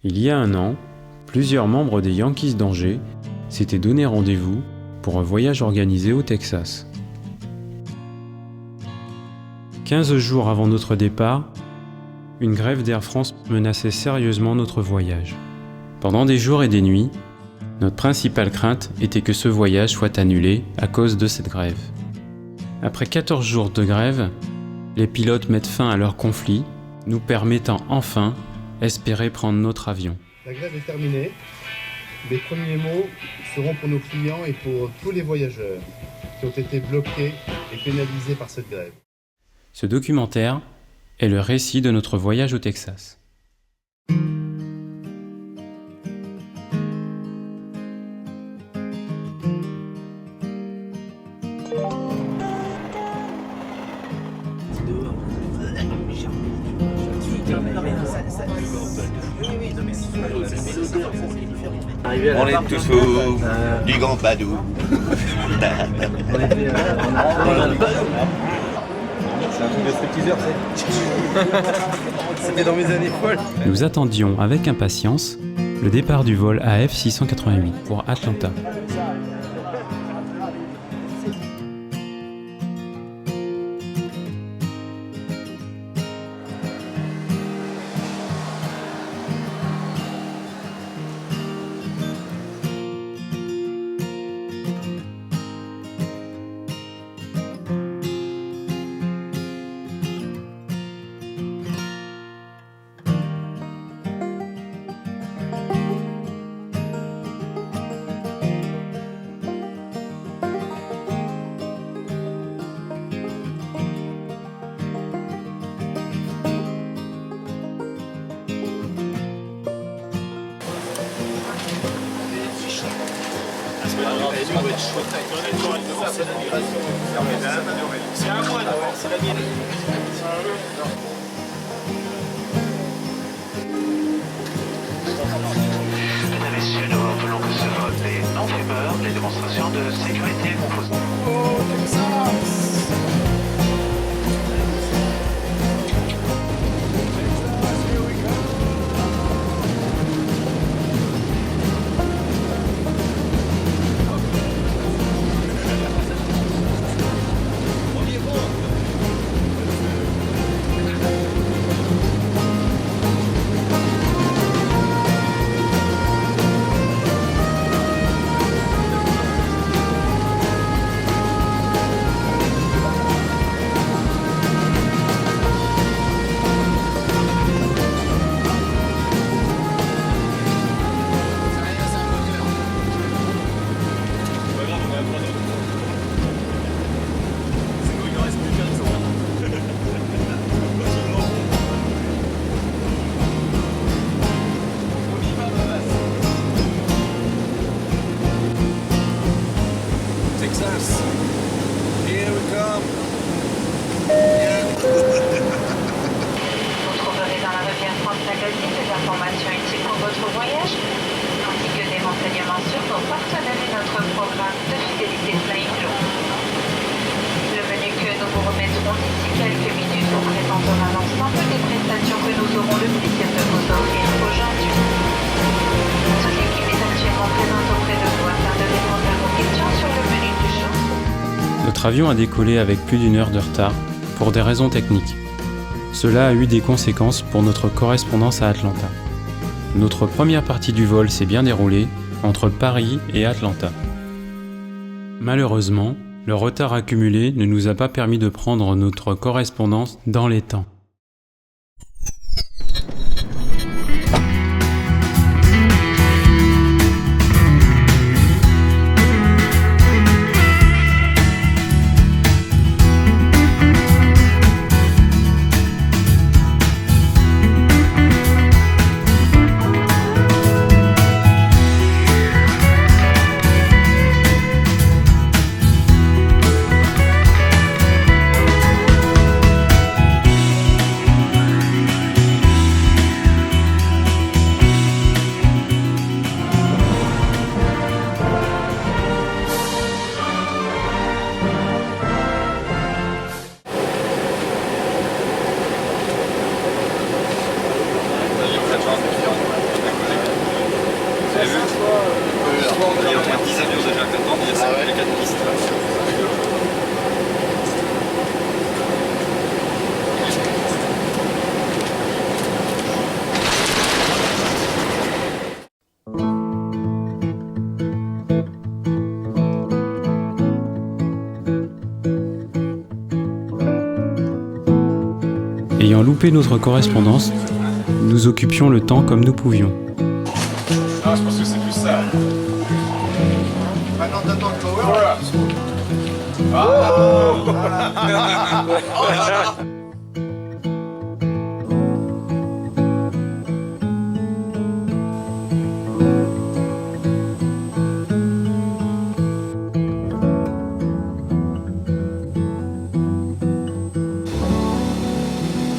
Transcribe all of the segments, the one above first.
Il y a un an, plusieurs membres des Yankees d'Angers s'étaient donné rendez-vous pour un voyage organisé au Texas. 15 jours avant notre départ, une grève d'Air France menaçait sérieusement notre voyage. Pendant des jours et des nuits, notre principale crainte était que ce voyage soit annulé à cause de cette grève. Après 14 jours de grève, les pilotes mettent fin à leur conflit, nous permettant enfin espérer prendre notre avion. La grève est terminée. Les premiers mots seront pour nos clients et pour tous les voyageurs qui ont été bloqués et pénalisés par cette grève. Ce documentaire est le récit de notre voyage au Texas. On est tous fous du grand Badou. C'est un truc de stripteaseur, c'était dans mes années folles. Nous attendions avec impatience le départ du vol AF 688 pour Atlanta. Mesdames et messieurs, nous rappelons que ce vote est en fumeur. Les démonstrations de sécurité vont poser. Texas. Here we come. Vous trouverez dans la revue Air France Magazine des informations utiles pour votre voyage, ainsi que des renseignements sur nos partenaires et notre programme de fidélité Flying Blue. Le menu que nous vous remettrons d'ici quelques minutes vous présentera l'ensemble des prestations que nous aurons le plaisir de vous offrir aujourd'hui. Toute l'équipe est actuellement présente auprès de vous afin de répondre à vos questions sur le menu du jour. Notre avion a décollé avec plus d'une heure de retard pour des raisons techniques. Cela a eu des conséquences pour notre correspondance à Atlanta. Notre première partie du vol s'est bien déroulée entre Paris et Atlanta. Malheureusement, le retard accumulé ne nous a pas permis de prendre notre correspondance dans les temps. Il y a au moins 10 avions déjà qui attendent, il y a 4 pistes. Ayant loupé notre correspondance, nous occupions le temps comme nous pouvions. Ah, je pense que c'est plus ça. Maintenant, t'attends le power.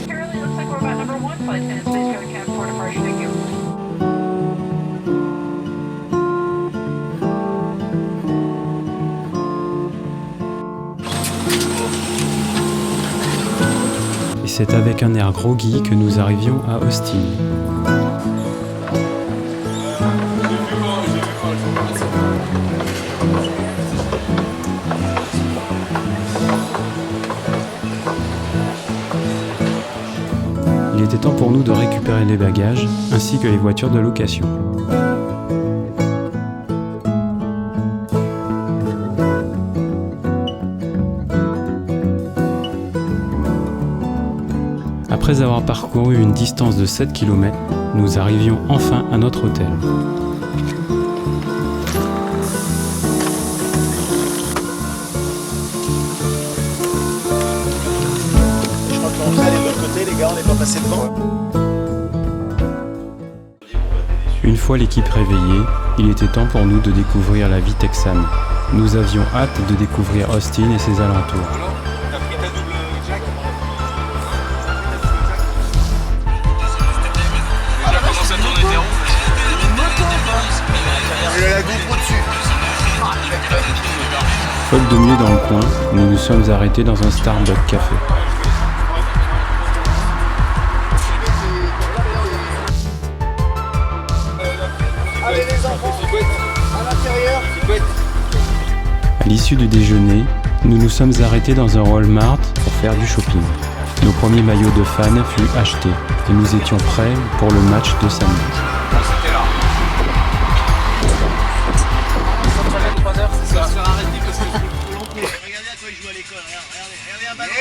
Currently looks like we're about number 1 flight attendant space code cap for departure. Thank you. Et c'est avec un air groggy que nous arrivions à Austin. Il était temps pour nous de récupérer les bagages ainsi que les voitures de location. Après avoir parcouru une distance de 7 km, nous arrivions enfin à notre hôtel. Je crois qu'on va aller de l'autre côté, les gars, on n'est pas passé devant. Une fois l'équipe réveillée, il était temps pour nous de découvrir la vie texane. Nous avions hâte de découvrir Austin et ses alentours. T'as pris ta double jack? Déjà commence à tourner des ronds. Il y a la GoPro dessus. Faute de mieux dans le coin, nous nous sommes arrêtés dans un Starbucks café. Allez les enfants, à l'intérieur. À l'issue du déjeuner, nous nous sommes arrêtés dans un Walmart pour faire du shopping. Nos premiers maillots de fans furent achetés et nous étions prêts pour le match de samedi. C'était là. Ça se faire arrêter parce que je suis trop long. Regardez à quoi il joue à l'école, regardez un ballon.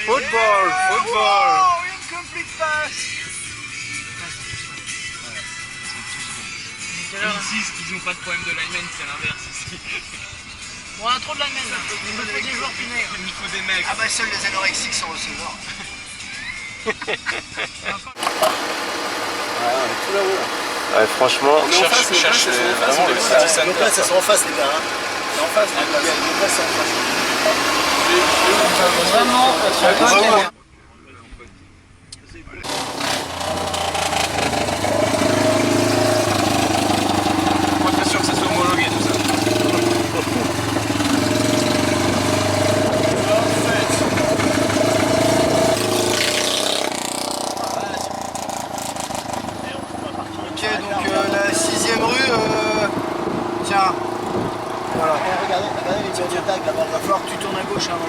Football, football. Oh, une complete pass. Ici, ils n'ont pas de problème de lineman, c'est l'inverse ici. Bon, on a trop de linemen là. Il nous faut des joueurs plus maigres. Il nous faut des mecs. Ah bah seuls les anorexiques sont receveurs. Ouais, franchement, On est en face, cherche vraiment le city city Donc là, ça sera en face, les gars. Hein. C'est en face, Donc là, c'est en face. Vraiment, Moi, je suis sûr que ça soit homologué tout ça. Ok, donc la 6ème rue, tiens. Voilà. Regardez les petits tags là-bas. Il va falloir que tu tournes à gauche à un moment.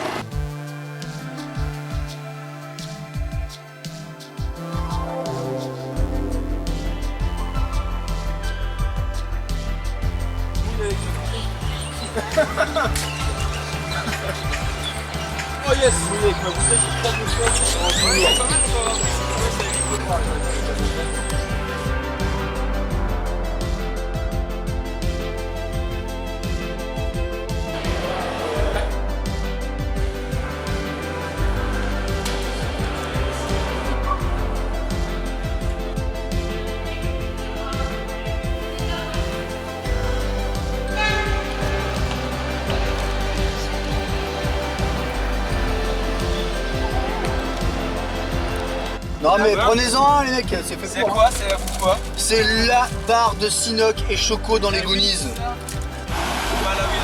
Oh yes, oui, avec ma bouteille qui traîne le sol, c'est Non mais prenez-en un les mecs, c'est fait C'est pour. quoi? C'est la fout quoi? C'est la barre de Sinoc et Choco dans les Goonies. Voilà, oui,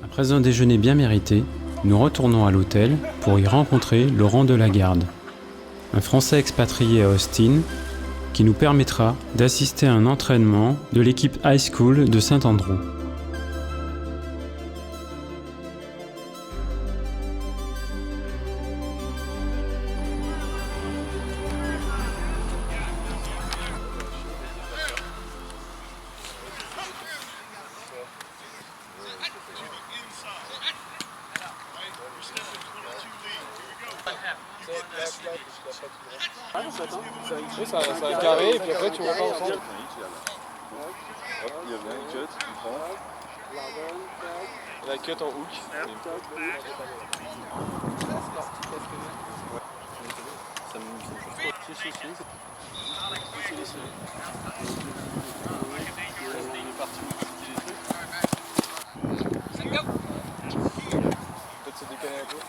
c'est. Après un déjeuner bien mérité, Nous retournons à l'hôtel pour y rencontrer Laurent Delagarde, un Français expatrié à Austin qui nous permettra d'assister à un entraînement de l'équipe High School de Saint-Andrew. Oui, c'est un carré et puis après tu repars ensemble. Il y a bien une cut, tu prends. La cut en hook. Ça me si. On est parti visiter les trucs. Peut-être se décaler un peu.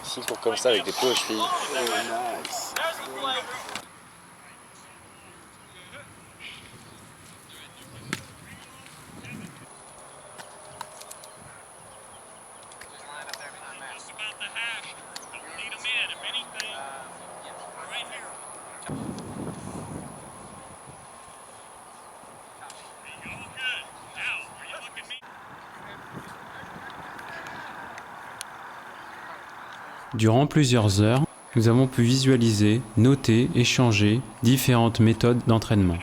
S'il court comme ça avec des pots aux chevilles. Nice. Durant plusieurs heures, nous avons pu visualiser, noter, échanger différentes méthodes d'entraînement.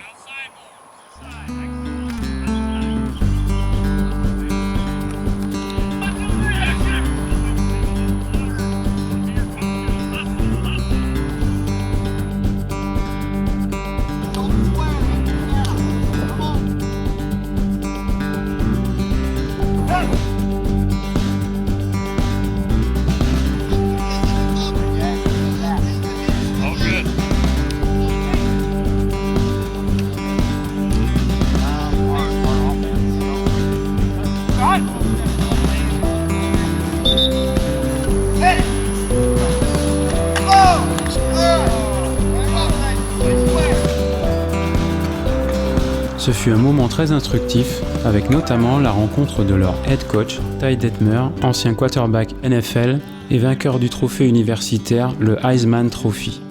Ce fut un moment très instructif, avec notamment la rencontre de leur head coach, Ty Detmer, ancien quarterback NFL et vainqueur du trophée universitaire, le Heisman Trophy.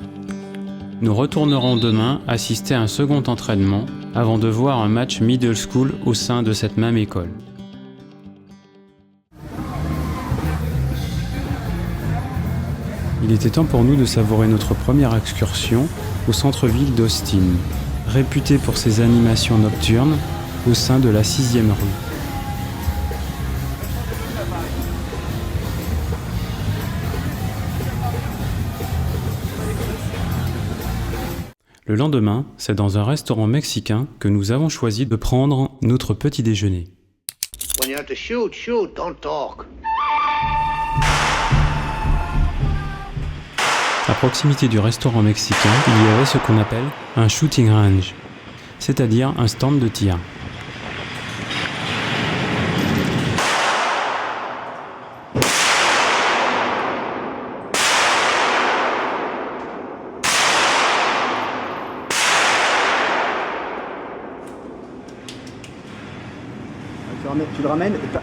Nous retournerons demain assister à un second entraînement avant de voir un match middle school au sein de cette même école. Il était temps pour nous de savourer notre première excursion au centre-ville d'Austin, réputé pour ses animations nocturnes au sein de la 6e rue. Le lendemain, c'est dans un restaurant mexicain que nous avons choisi de prendre notre petit déjeuner. When you have to shoot, don't talk. À proximité du restaurant mexicain, il y avait ce qu'on appelle un shooting range, c'est-à-dire un stand de tir. Tu le ramènes et pas...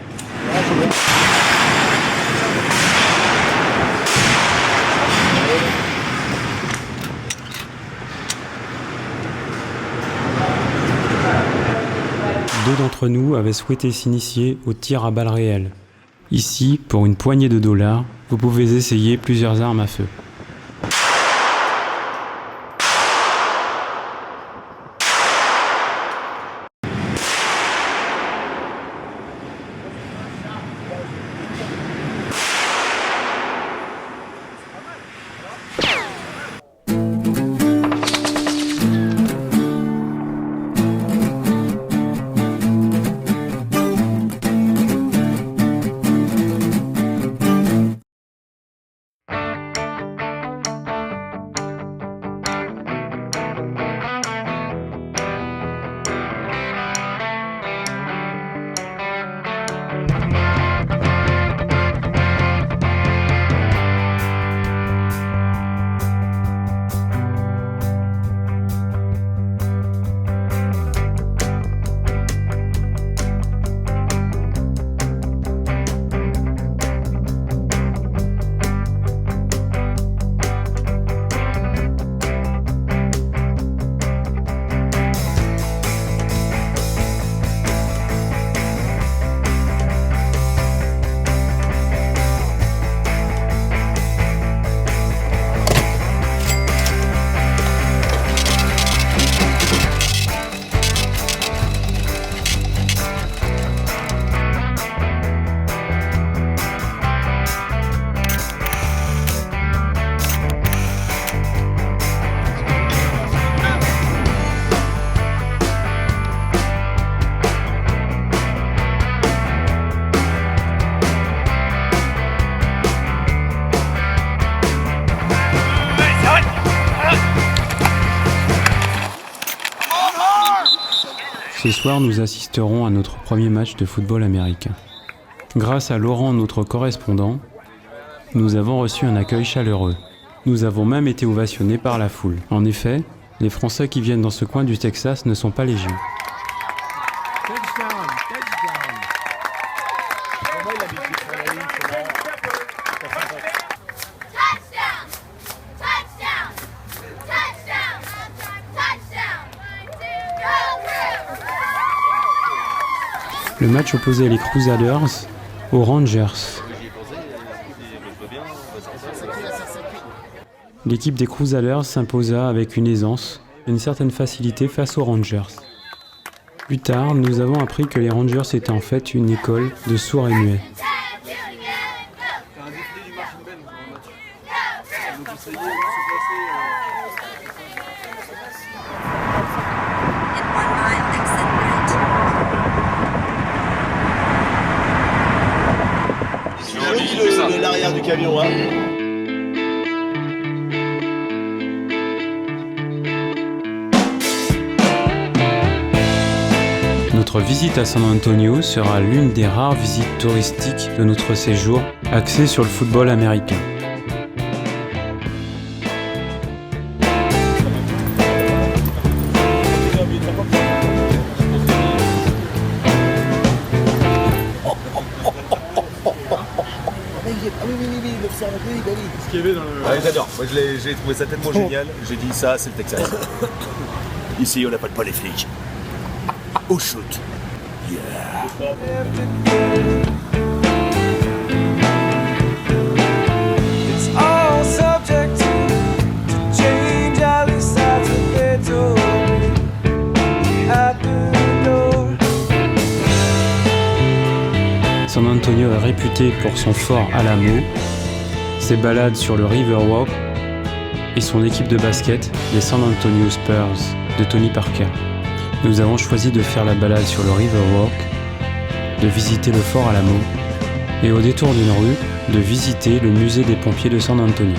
Deux d'entre nous avaient souhaité s'initier au tir à balles réelles. Ici, pour une poignée de $, vous pouvez essayer plusieurs armes à feu. Ce soir, nous assisterons à notre premier match de football américain. Grâce à Laurent, notre correspondant, nous avons reçu un accueil chaleureux. Nous avons même été ovationnés par la foule. En effet, les Français qui viennent dans ce coin du Texas ne sont pas légion. Le match opposait les Crusaders aux Rangers. L'équipe des Crusaders s'imposa avec une aisance et une certaine facilité face aux Rangers. Plus tard, nous avons appris que les Rangers étaient en fait une école de sourds et muets. L'arrière du camion, hein. Notre visite à San Antonio sera l'une des rares visites touristiques de notre séjour, axée sur le football américain. Ce qu'il y avait dans le... Ouais, j'adore. Moi, j'ai trouvé ça tellement génial. J'ai dit ça, c'est le Texas. Ici, on n'a pas de les flics. Au shoot. Yeah. It's all subject to change, at least that's what they told me at the door. San Antonio est réputé pour son fort Alamo, ses balades sur le Riverwalk et son équipe de basket, les San Antonio Spurs de Tony Parker. Nous avons choisi de faire la balade sur le Riverwalk, de visiter le fort Alamo et au détour d'une rue, de visiter le musée des pompiers de San Antonio.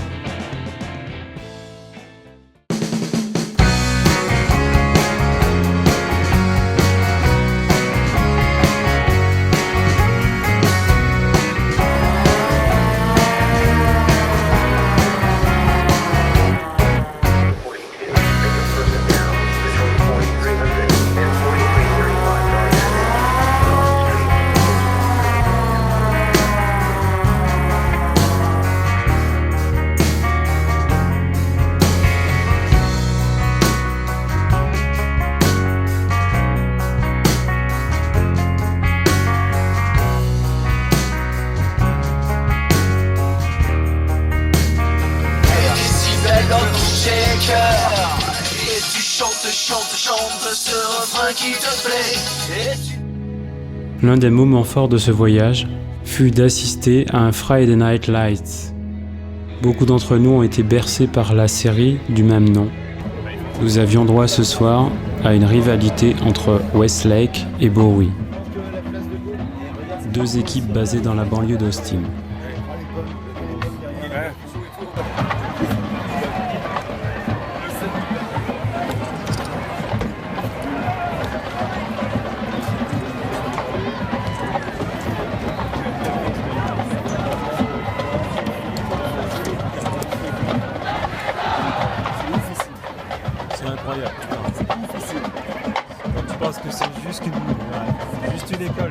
L'un des moments forts de ce voyage fut d'assister à un Friday Night Lights. Beaucoup d'entre nous ont été bercés par la série du même nom. Nous avions droit ce soir à une rivalité entre Westlake et Bowie, deux équipes basées dans la banlieue d'Austin. C'est incroyable. C'est difficile. Quand tu penses que c'est juste une école.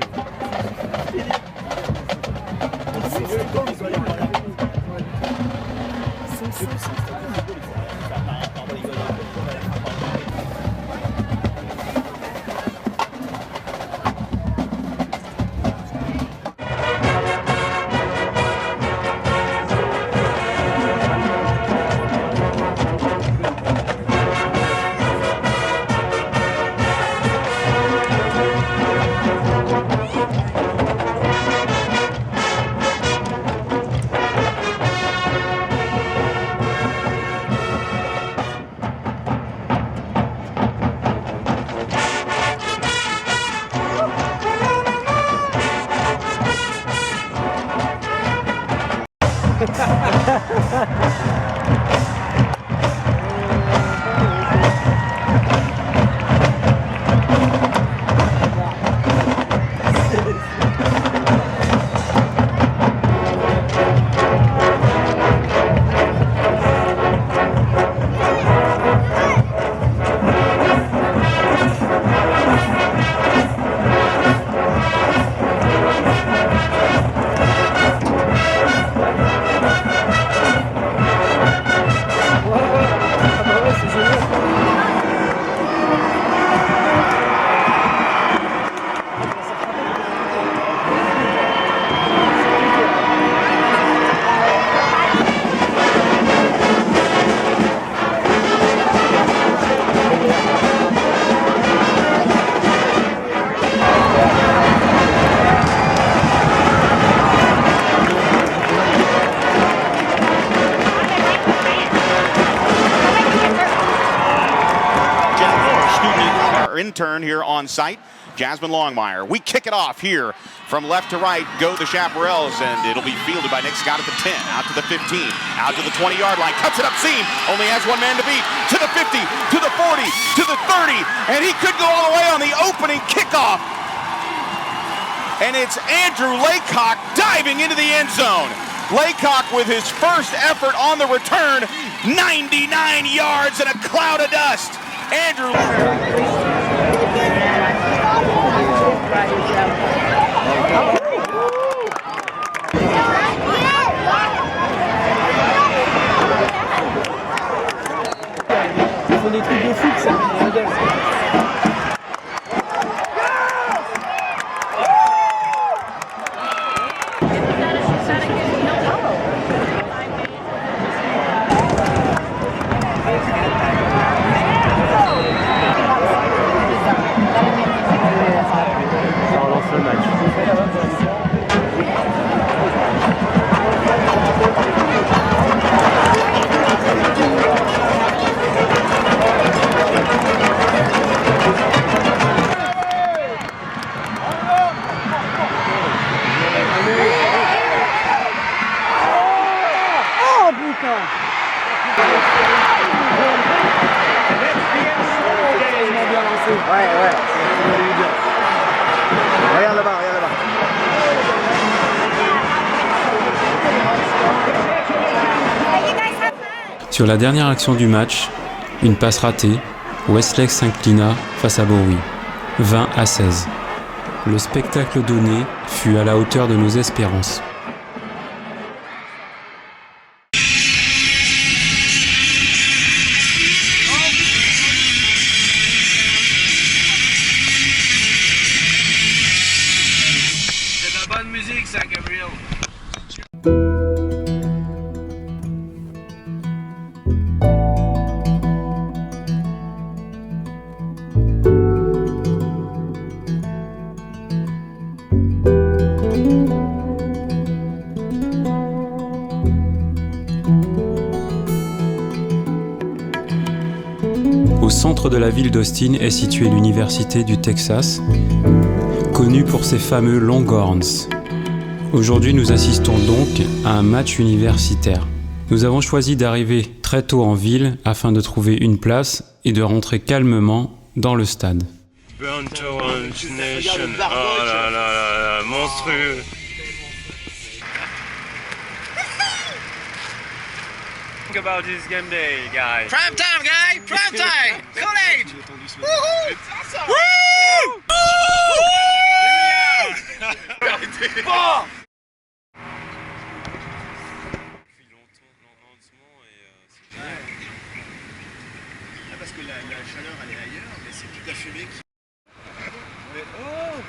turn here on site. Jasmine Longmire. We kick it off here from left to right. Go the Chaparrals, and it'll be fielded by Nick Scott at the 10, out to the 15, out to the 20-yard line. Cuts it up seam. Only has one man to beat. To the 50, to the 40, to the 30, and he could go all the way on the opening kickoff. And it's Andrew Laycock diving into the end zone. Laycock with his first effort on the return. 99 yards and a cloud of dust. Andrew. Ils font des trucs de foot, ça. Regarde là-bas, regarde là-bas. Sur la dernière action du match, une passe ratée, Westlake s'inclina face à Bowie, 20-16. Le spectacle donné fut à la hauteur de nos espérances. Bonne musique ça, Gabriel. Au centre de la ville d'Austin est située l'Université du Texas, connue pour ses fameux Longhorns. Aujourd'hui, nous assistons donc à un match universitaire. Nous avons choisi d'arriver très tôt en ville afin de trouver une place et de rentrer calmement dans le stade. Burn Orange Nation, oh là là là là, monstrueux. Think about this game day, guys. Prime time, guy! Prime time! College! Woohoo! It's awesome! Woo! Bon! Parce que la chaleur elle est ailleurs, mais c'est toute la fumée qui. Mais oh!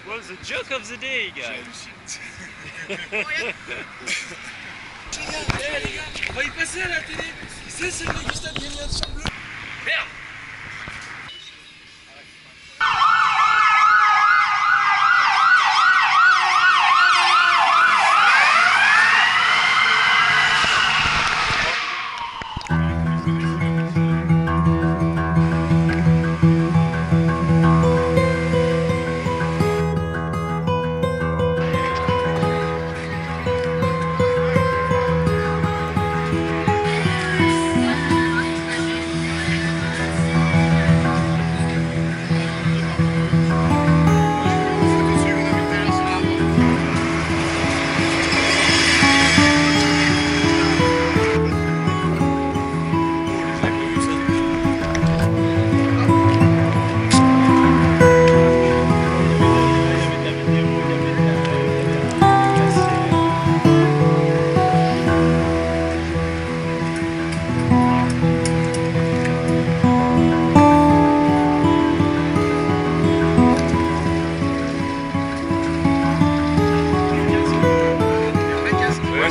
What's the joke of the day, guys? Hey les gars, on va y passer à la télé. C'est le dégustation bleu. Merde!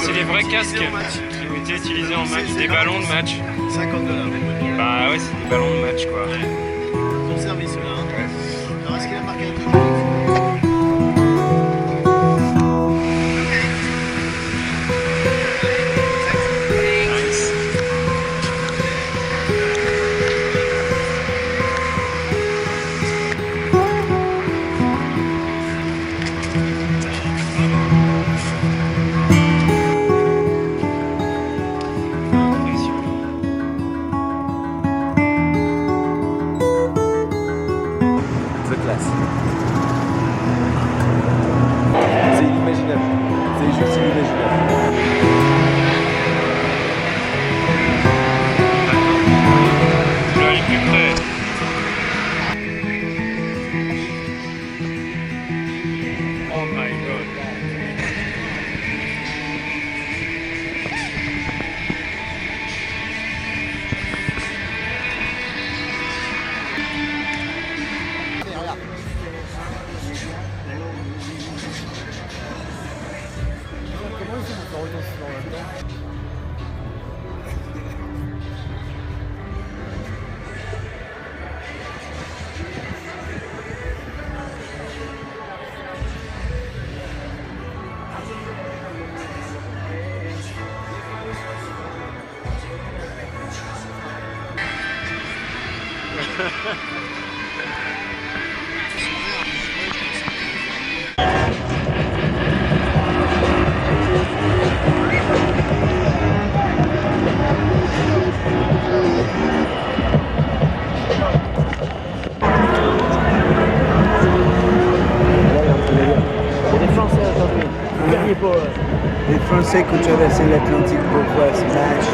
C'est des vrais casques qui ont été utilisés en match, des ballons de match. $50. Bah ouais, c'est des ballons de match quoi. Ton service là. Hein. Alors est-ce qu'il a marqué un truc? Les Français qui ont traversé l'Atlantique pour voir ce match.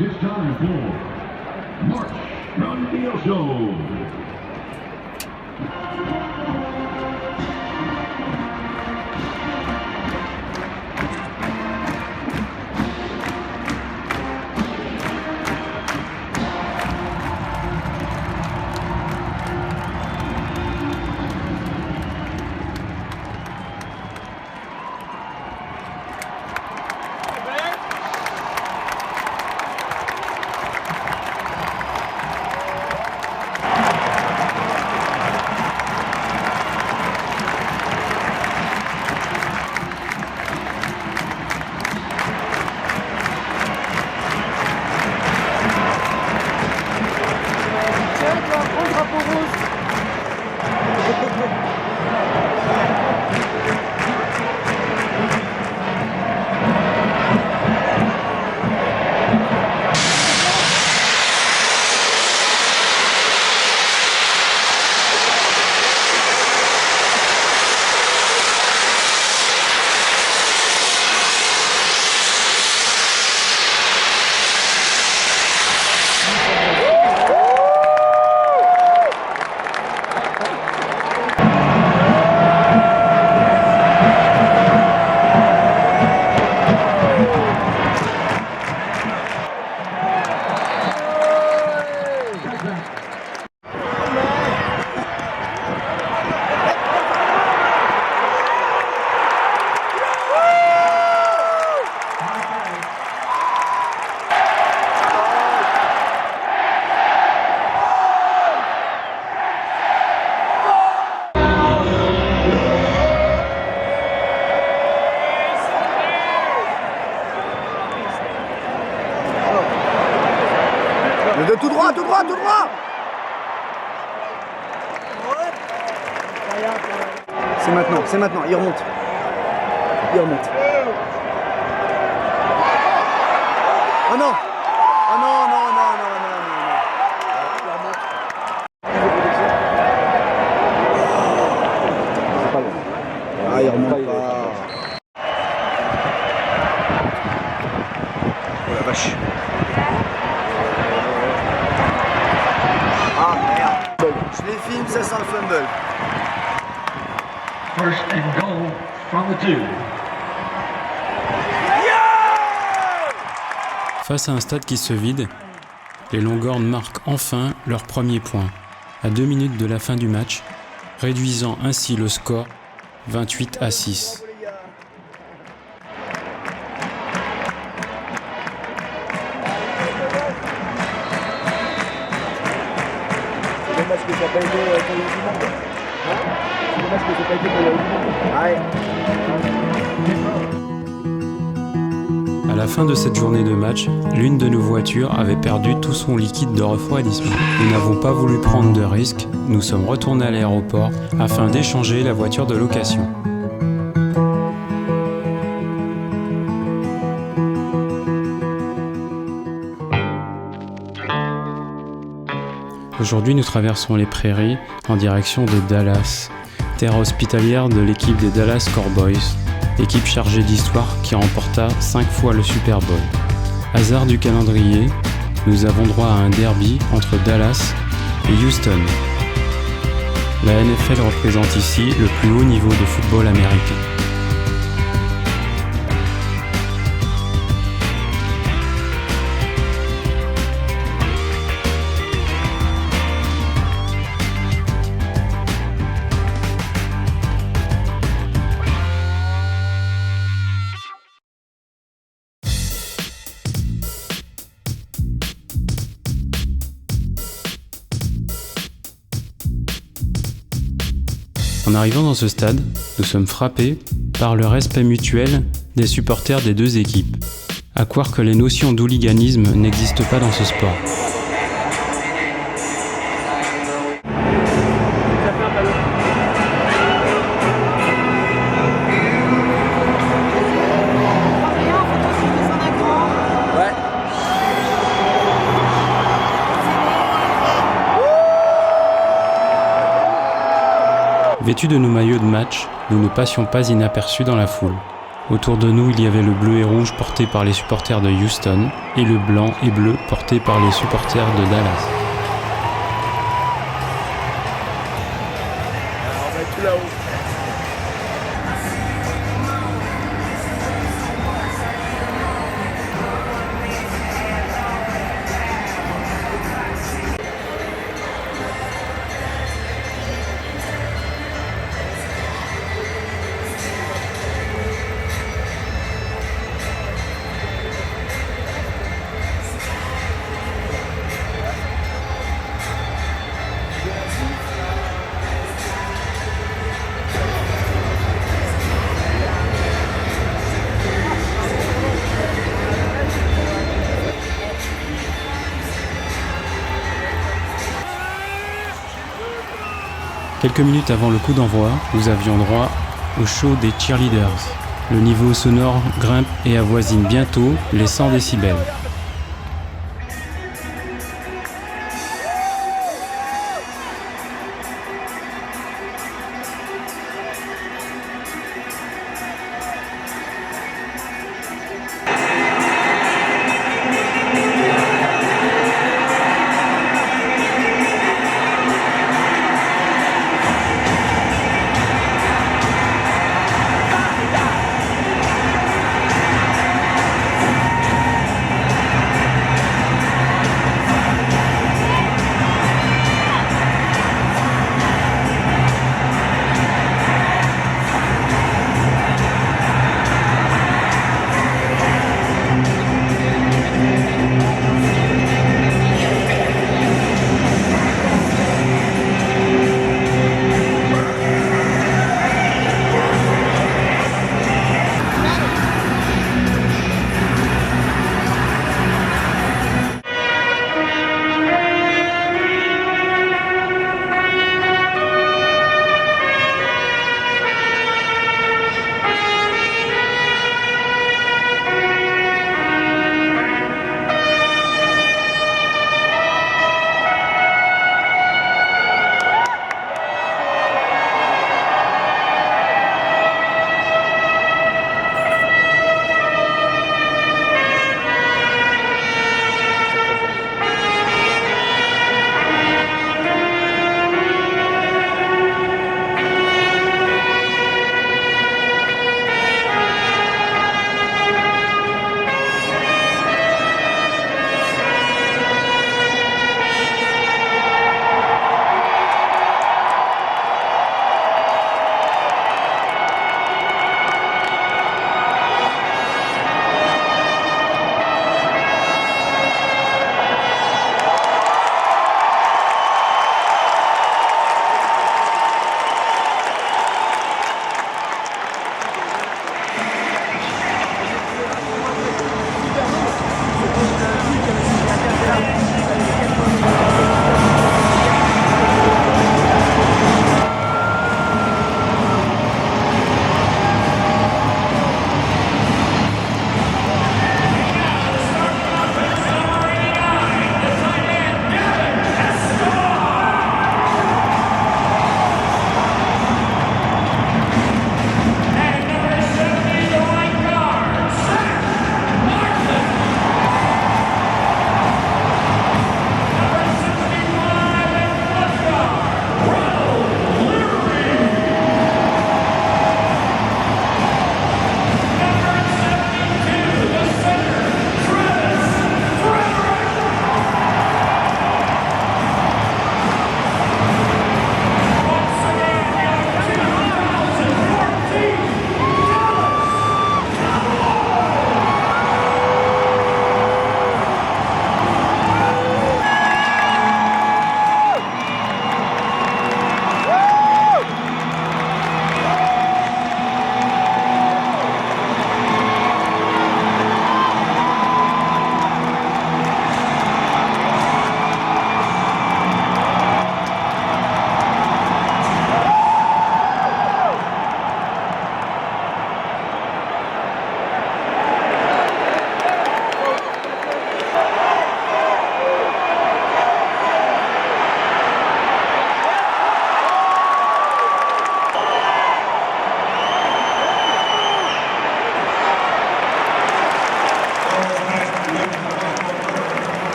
It's time for March Grandioso. De tout droit, tout droit, tout droit. C'est maintenant, il remonte. Il remonte. Oh non. Oh non, non, non, non, non, non, non. C'est pas bon. Ah, il remonte pas. Oh la vache. Ah merde. Je les filme, ça sent le fumble. First and goal from the 2. Face à un stade qui se vide, les Longhorns marquent enfin leur premier point, à 2 minutes de la fin du match, réduisant ainsi le score 28-6. C'est dommage que ça n'a pas été pour le monde. C'est dommage que ça n'a pas été pour le monde. Ouais. À la fin de cette journée de match, l'une de nos voitures avait perdu tout son liquide de refroidissement. Nous n'avons pas voulu prendre de risques, nous sommes retournés à l'aéroport afin d'échanger la voiture de location. Aujourd'hui, nous traversons les prairies en direction de Dallas, terre hospitalière de l'équipe des Dallas Cowboys, équipe chargée d'histoire qui remporta 5 fois le Super Bowl. Hasard du calendrier, nous avons droit à un derby entre Dallas et Houston. La NFL représente ici le plus haut niveau de football américain. En arrivant dans ce stade, nous sommes frappés par le respect mutuel des supporters des deux équipes. À croire que les notions d'hooliganisme n'existent pas dans ce sport. Vêtus de nos maillots de match, nous ne passions pas inaperçus dans la foule. Autour de nous, il y avait le bleu et rouge porté par les supporters de Houston et le blanc et bleu porté par les supporters de Dallas. Alors, on va être tout là-haut. Quelques minutes avant le coup d'envoi, nous avions droit au show des cheerleaders. Le niveau sonore grimpe et avoisine bientôt les 100 décibels.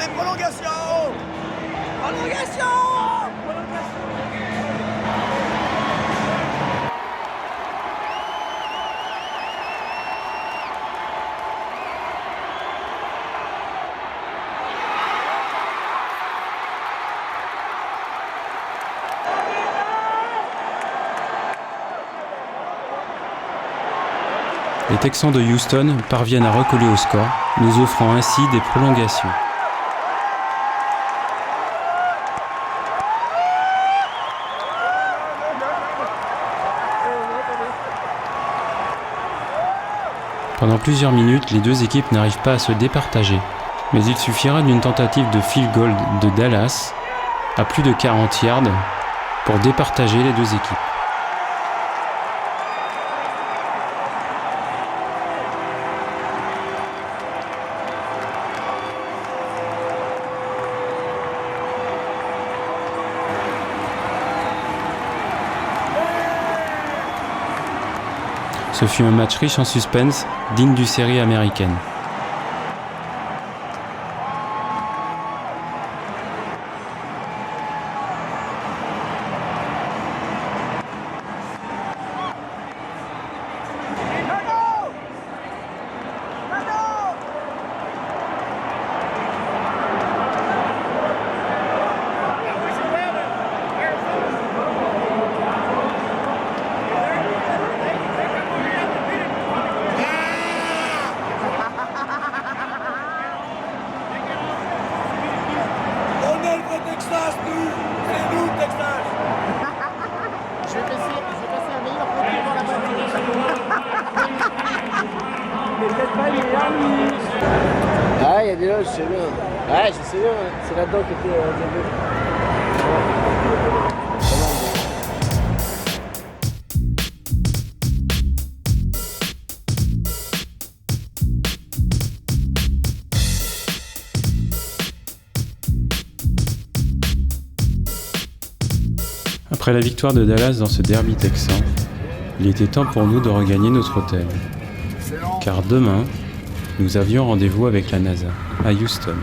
Allez, prolongation. Prolongation. Les Texans de Houston parviennent à recoller au score, nous offrant ainsi des prolongations. Pendant plusieurs minutes, les deux équipes n'arrivent pas à se départager, mais il suffira d'une tentative de field goal de Dallas à plus de 40 yards pour départager les deux équipes. Ce fut un match riche en suspense, digne d'une série américaine. Ah, il y a des loges, je sais bien. Ouais, je sais bien, c'est là-dedans qu'était Diablo. Après la victoire de Dallas dans ce derby texan, il était temps pour nous de regagner notre hôtel. Car demain, nous avions rendez-vous avec la NASA, à Houston.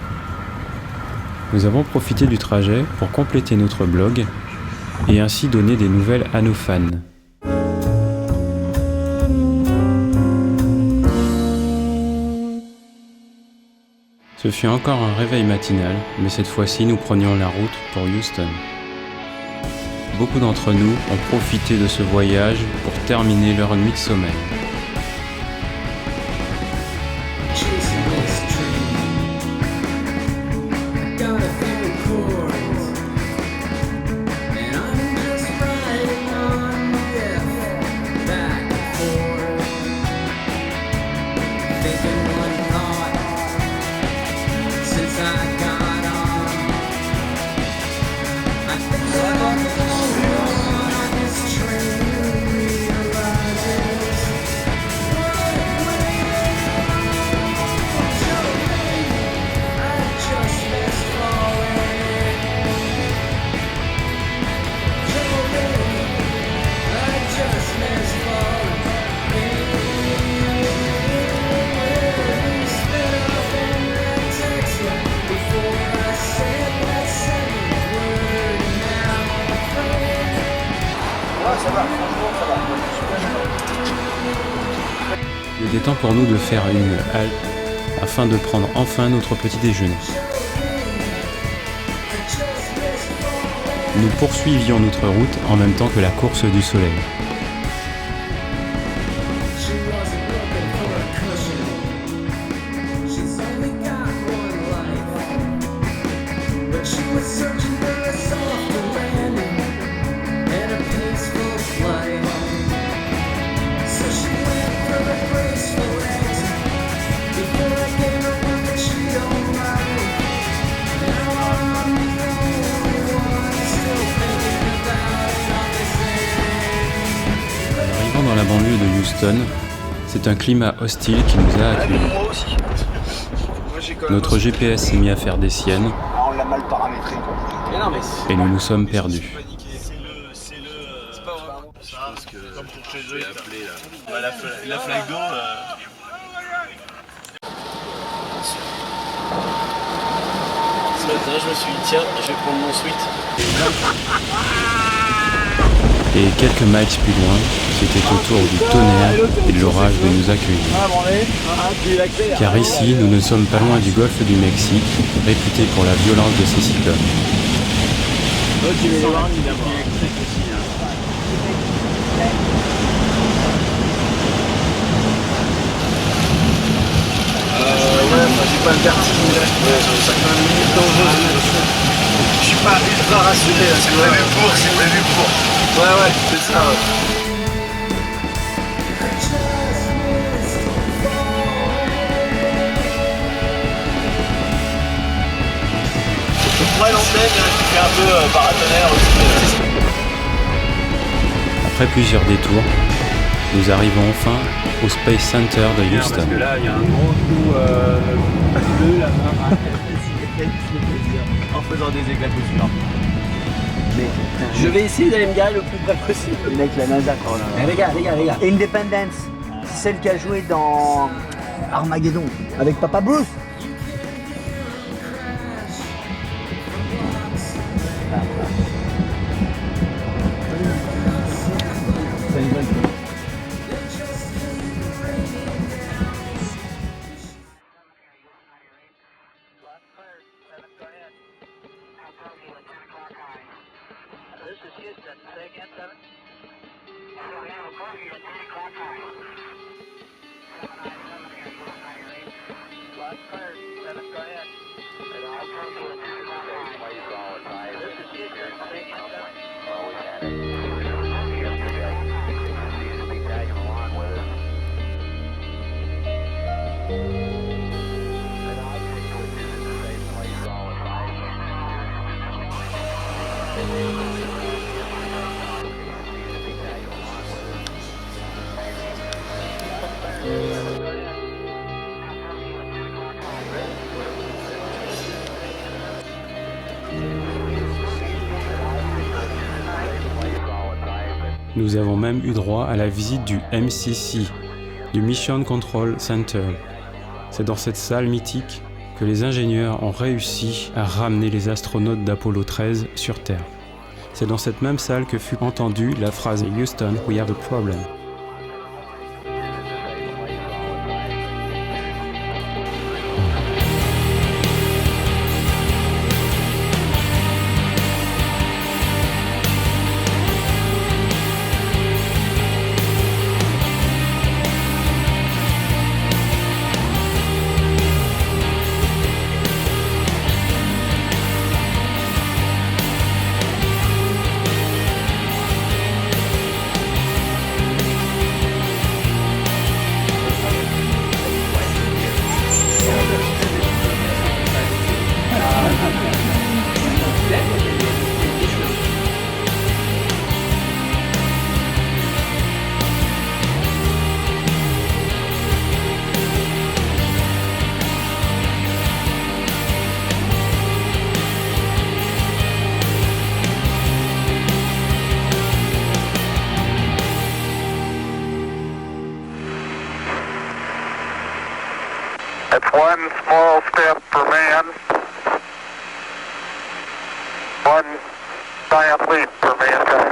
Nous avons profité du trajet pour compléter notre blog et ainsi donner des nouvelles à nos fans. Ce fut encore un réveil matinal, mais cette fois-ci nous prenions la route pour Houston. Beaucoup d'entre nous ont profité de ce voyage pour terminer leur nuit de sommeil. Il était temps pour nous de faire une halte afin de prendre enfin notre petit déjeuner. Nous poursuivions notre route en même temps que la course du soleil. Dans la banlieue de Houston, c'est un climat hostile qui nous a accueillis. Notre GPS s'est mis à faire des siennes On l'a mal paramétré. et nous nous sommes perdus. C'est pas vraiment ça, parce que comme pour chez eux, la flaque d'eau. matin, je me suis dit, tiens, je vais prendre mon suite. Et quelques miles plus loin, c'était au tour du tonnerre et de l'orage de nous accueillir. Car ici, nous ne sommes pas loin du golfe du Mexique, réputé pour la violence de ses cyclones. J'ai pas le vertige, là, ça fait un minute dangereux. Je suis pas ultra rassuré, là. C'est prévu pour. Ouais, c'est ça. Je pourrais l'antenne qui fait un peu paratonnerre aussi. Après plusieurs détours, nous arrivons enfin au Space Center de Houston. Parce que là, il y a un gros coup bleu là-bas. En faisant des éclats-coussures. Je vais essayer d'aller me garer le plus près possible. Le mec, la NASA, quoi. Les gars. Independence, c'est celle qui a joué dans Armageddon avec Papa Bruce. Nous avons même eu droit à la visite du MCC, du Mission Control Center. C'est dans cette salle mythique que les ingénieurs ont réussi à ramener les astronautes d'Apollo 13 sur Terre. C'est dans cette même salle que fut entendue la phrase « Houston, we have a problem ». It's one small step for man, one giant leap for mankind.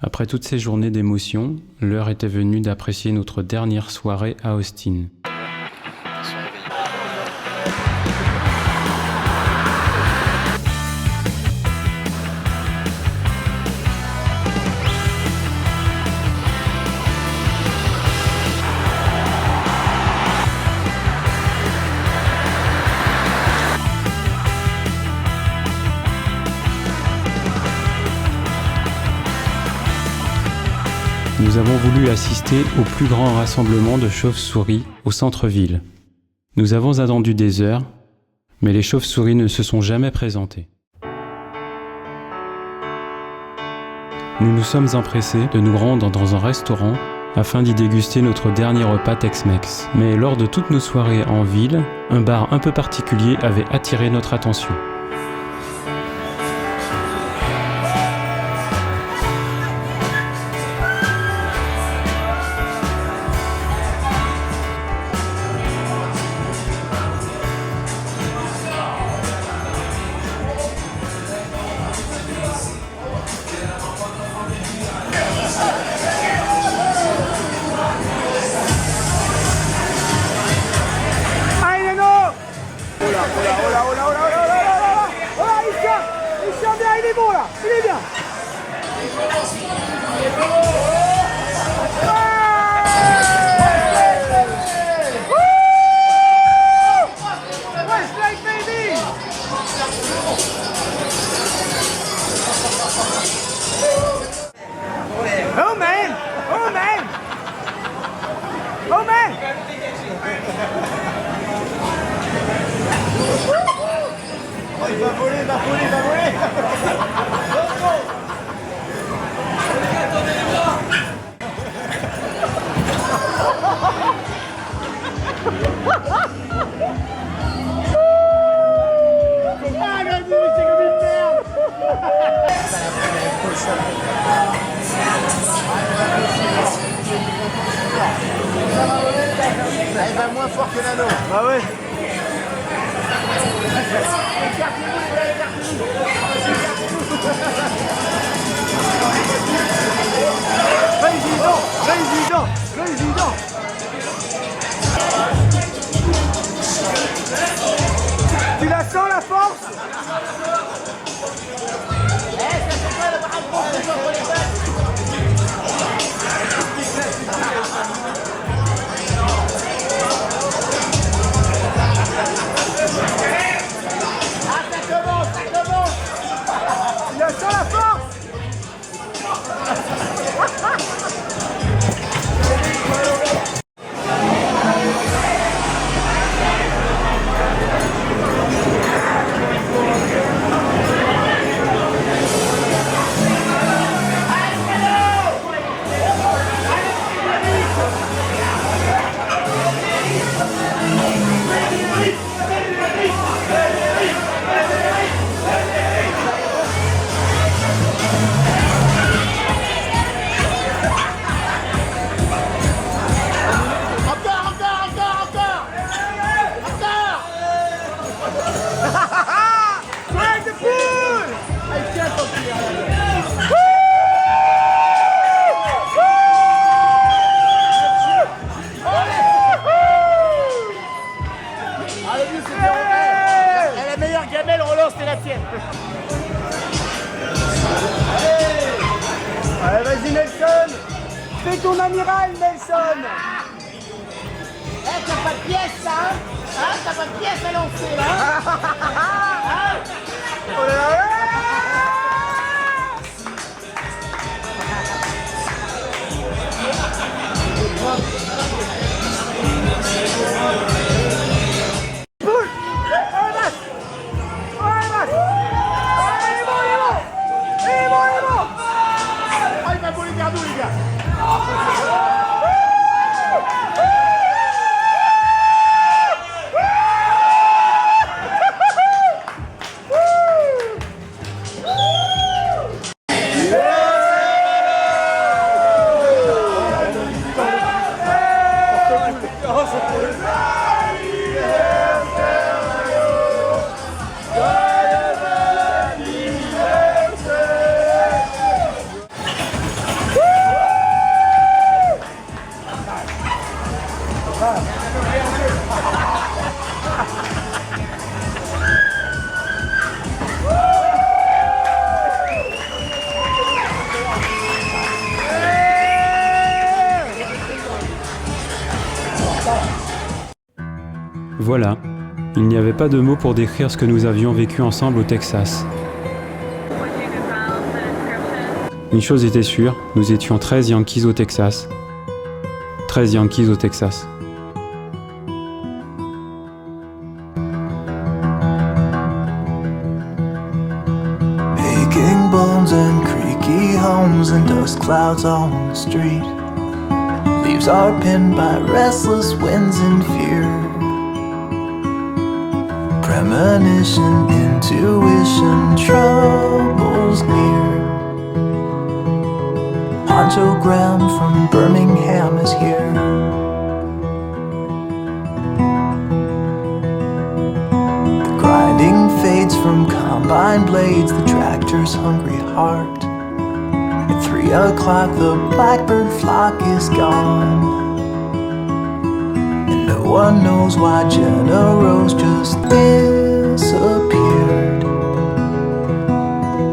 Après toutes ces journées d'émotion, l'heure était venue d'apprécier notre dernière soirée à Austin. Nous avons voulu assister au plus grand rassemblement de chauves-souris au centre-ville. Nous avons attendu des heures, mais les chauves-souris ne se sont jamais présentées. Nous nous sommes empressés de nous rendre dans un restaurant afin d'y déguster notre dernier repas Tex-Mex. Mais lors de toutes nos soirées en ville, un bar un peu particulier avait attiré notre attention. Elle va moins fort que la nôtre. Bah ouais. Président. Tu la sens la force? Allez, vas-y Nelson. Fais ton amiral, Nelson. T'as pas de pièce là, hein? T'as pas de pièce à lancer là, hein? Oh là là. Voilà, il n'y avait pas de mots pour décrire ce que nous avions vécu ensemble au Texas. Une chose était sûre, nous étions 13 Yankees au Texas. 13 Yankees au Texas. Aching bones and creaky homes and dust clouds on the street. Lives are pinned by restless winds and fear. Premonition, intuition, troubles near. Honcho Graham from Birmingham is here. The grinding fades from combine blades, the tractor's hungry heart. At 3 o'clock the blackbird flock is gone, and no one knows why Jenna Rose just disappeared.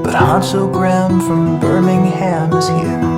But Honcho Graham from Birmingham is here.